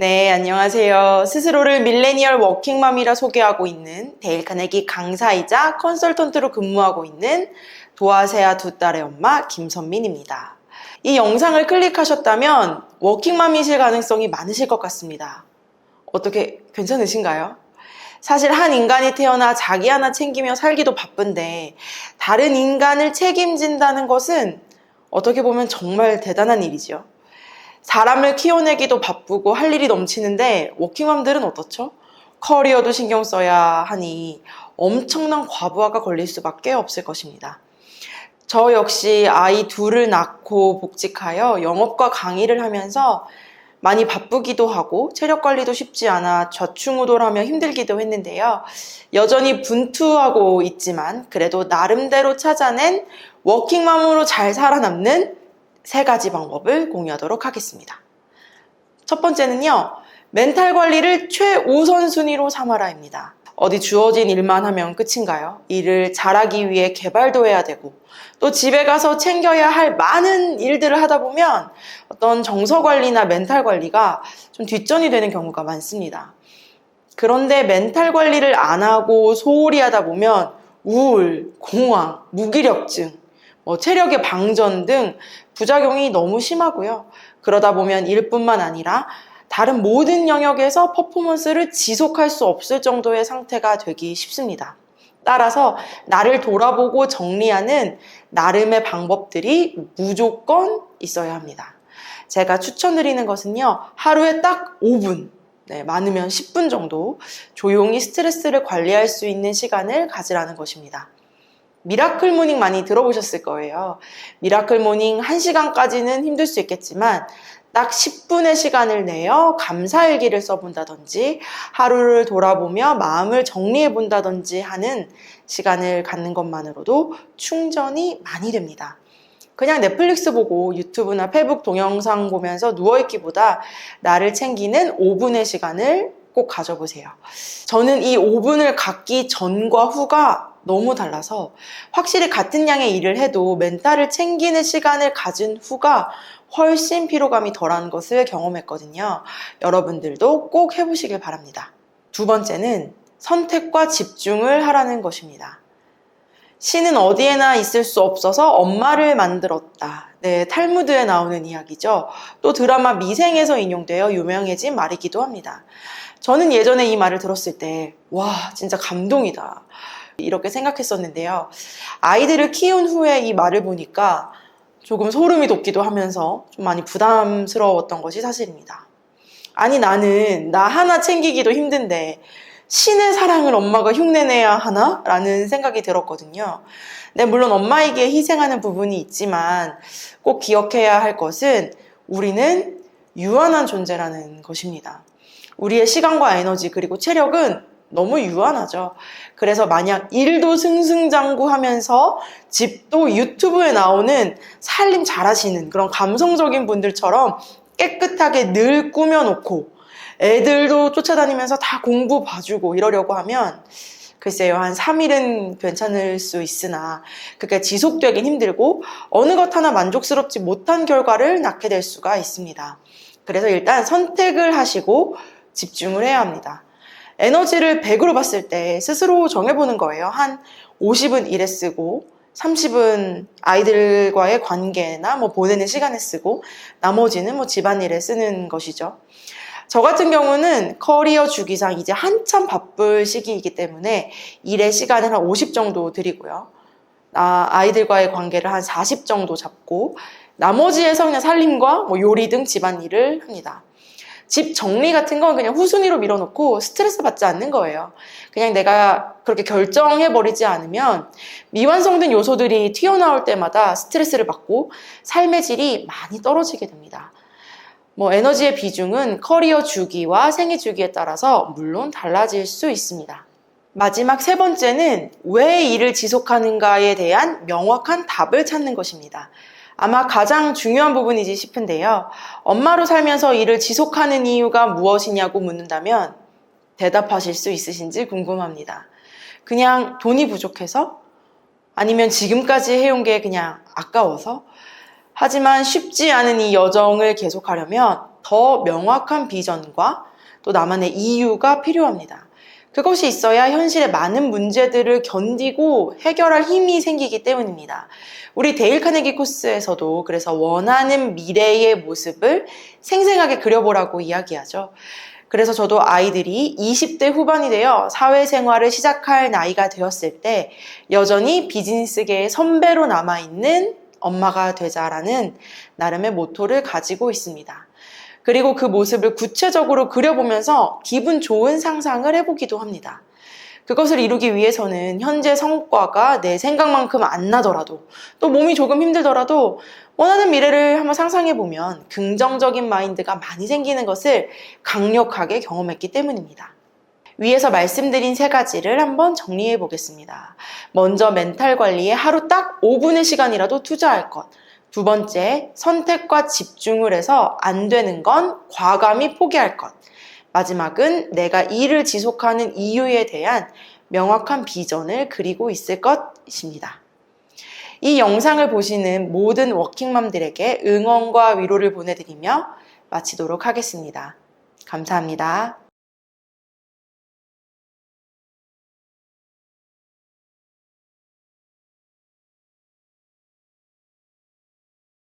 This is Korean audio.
네, 안녕하세요. 스스로를 밀레니얼 워킹맘이라 소개하고 있는 데일 카네기 강사이자 컨설턴트로 근무하고 있는 도아세아 두 딸의 엄마 김선민입니다. 이 영상을 클릭하셨다면 워킹맘이실 가능성이 많으실 것 같습니다. 어떻게 괜찮으신가요? 사실 한 인간이 태어나 자기 하나 챙기며 살기도 바쁜데 다른 인간을 책임진다는 것은 어떻게 보면 정말 대단한 일이죠. 사람을 키워내기도 바쁘고 할 일이 넘치는데 워킹맘들은 어떻죠? 커리어도 신경 써야 하니 엄청난 과부하가 걸릴 수밖에 없을 것입니다. 저 역시 아이 둘을 낳고 복직하여 영업과 강의를 하면서 많이 바쁘기도 하고 체력 관리도 쉽지 않아 좌충우돌하며 힘들기도 했는데요. 여전히 분투하고 있지만 그래도 나름대로 찾아낸 워킹맘으로 잘 살아남는 3가지 방법을 공유하도록 하겠습니다. 첫 번째는요, 멘탈 관리를 최우선순위로 삼아라입니다. 어디 주어진 일만 하면 끝인가요? 일을 잘하기 위해 개발도 해야 되고 또 집에 가서 챙겨야 할 많은 일들을 하다 보면 어떤 정서 관리나 멘탈 관리가 좀 뒷전이 되는 경우가 많습니다. 그런데 멘탈 관리를 안 하고 소홀히 하다 보면 우울, 공황, 무기력증, 체력의 방전 등 부작용이 너무 심하고요. 그러다 보면 일뿐만 아니라 다른 모든 영역에서 퍼포먼스를 지속할 수 없을 정도의 상태가 되기 쉽습니다. 따라서 나를 돌아보고 정리하는 나름의 방법들이 무조건 있어야 합니다. 제가 추천드리는 것은요, 하루에 딱 5분, 많으면 10분 정도 조용히 스트레스를 관리할 수 있는 시간을 가지라는 것입니다. 미라클 모닝 많이 들어보셨을 거예요. 미라클 모닝 1시간까지는 힘들 수 있겠지만 딱 10분의 시간을 내어 감사일기를 써본다든지 하루를 돌아보며 마음을 정리해본다든지 하는 시간을 갖는 것만으로도 충전이 많이 됩니다. 그냥 넷플릭스 보고 유튜브나 페북 동영상 보면서 누워있기보다 나를 챙기는 5분의 시간을 꼭 가져보세요. 저는 이 5분을 갖기 전과 후가 너무 달라서 확실히 같은 양의 일을 해도 멘탈을 챙기는 시간을 가진 후가 훨씬 피로감이 덜한 것을 경험했거든요. 여러분들도 꼭 해보시길 바랍니다. 두 번째는 선택과 집중을 하라는 것입니다. 신은 어디에나 있을 수 없어서 엄마를 만들었다. 네, 탈무드에 나오는 이야기죠. 또 드라마 미생에서 인용되어 유명해진 말이기도 합니다. 저는 예전에 이 말을 들었을 때 와, 진짜 감동이다. 이렇게 생각했었는데요. 아이들을 키운 후에 이 말을 보니까 조금 소름이 돋기도 하면서 좀 많이 부담스러웠던 것이 사실입니다. 아니 나는 나 하나 챙기기도 힘든데 신의 사랑을 엄마가 흉내내야 하나? 라는 생각이 들었거든요. 네, 물론 엄마에게 희생하는 부분이 있지만 꼭 기억해야 할 것은 우리는 유한한 존재라는 것입니다. 우리의 시간과 에너지 그리고 체력은 너무 유한하죠. 그래서 만약 일도 승승장구하면서 집도 유튜브에 나오는 살림 잘하시는 그런 감성적인 분들처럼 깨끗하게 늘 꾸며놓고 애들도 쫓아다니면서 다 공부 봐주고 이러려고 하면 글쎄요, 한 3일은 괜찮을 수 있으나 그게 지속되긴 힘들고 어느 것 하나 만족스럽지 못한 결과를 낳게 될 수가 있습니다. 그래서 일단 선택을 하시고 집중을 해야 합니다. 에너지를 100으로 봤을 때 스스로 정해보는 거예요. 한 50은 일에 쓰고 30은 아이들과의 관계나 보내는 시간에 쓰고 나머지는 집안일에 쓰는 것이죠. 저 같은 경우는 커리어 주기상 이제 한참 바쁠 시기이기 때문에 일의 시간을 한 50 정도 드리고요. 아이들과의 관계를 한 40 정도 잡고 나머지에서 그냥 살림과 요리 등 집안일을 합니다. 집 정리 같은 건 그냥 후순위로 밀어놓고 스트레스 받지 않는 거예요. 그냥 내가 그렇게 결정해버리지 않으면 미완성된 요소들이 튀어나올 때마다 스트레스를 받고 삶의 질이 많이 떨어지게 됩니다. 에너지의 비중은 커리어 주기와 생애 주기에 따라서 물론 달라질 수 있습니다. 마지막 3번째는 왜 일을 지속하는가에 대한 명확한 답을 찾는 것입니다. 아마 가장 중요한 부분이지 싶은데요. 엄마로 살면서 일을 지속하는 이유가 무엇이냐고 묻는다면 대답하실 수 있으신지 궁금합니다. 그냥 돈이 부족해서? 아니면 지금까지 해온 게 그냥 아까워서? 하지만 쉽지 않은 이 여정을 계속하려면 더 명확한 비전과 또 나만의 이유가 필요합니다. 그것이 있어야 현실의 많은 문제들을 견디고 해결할 힘이 생기기 때문입니다. 우리 데일 카네기 코스에서도 그래서 원하는 미래의 모습을 생생하게 그려보라고 이야기하죠. 그래서 저도 아이들이 20대 후반이 되어 사회생활을 시작할 나이가 되었을 때 여전히 비즈니스계의 선배로 남아있는 엄마가 되자라는 나름의 모토를 가지고 있습니다. 그리고 그 모습을 구체적으로 그려보면서 기분 좋은 상상을 해보기도 합니다. 그것을 이루기 위해서는 현재 성과가 내 생각만큼 안 나더라도 또 몸이 조금 힘들더라도 원하는 미래를 한번 상상해보면 긍정적인 마인드가 많이 생기는 것을 강력하게 경험했기 때문입니다. 위에서 말씀드린 3가지를 한번 정리해 보겠습니다. 먼저 멘탈 관리에 하루 딱 5분의 시간이라도 투자할 것. 2번째, 선택과 집중을 해서 안 되는 건 과감히 포기할 것. 마지막은 내가 일을 지속하는 이유에 대한 명확한 비전을 그리고 있을 것입니다. 이 영상을 보시는 모든 워킹맘들에게 응원과 위로를 보내드리며 마치도록 하겠습니다. 감사합니다.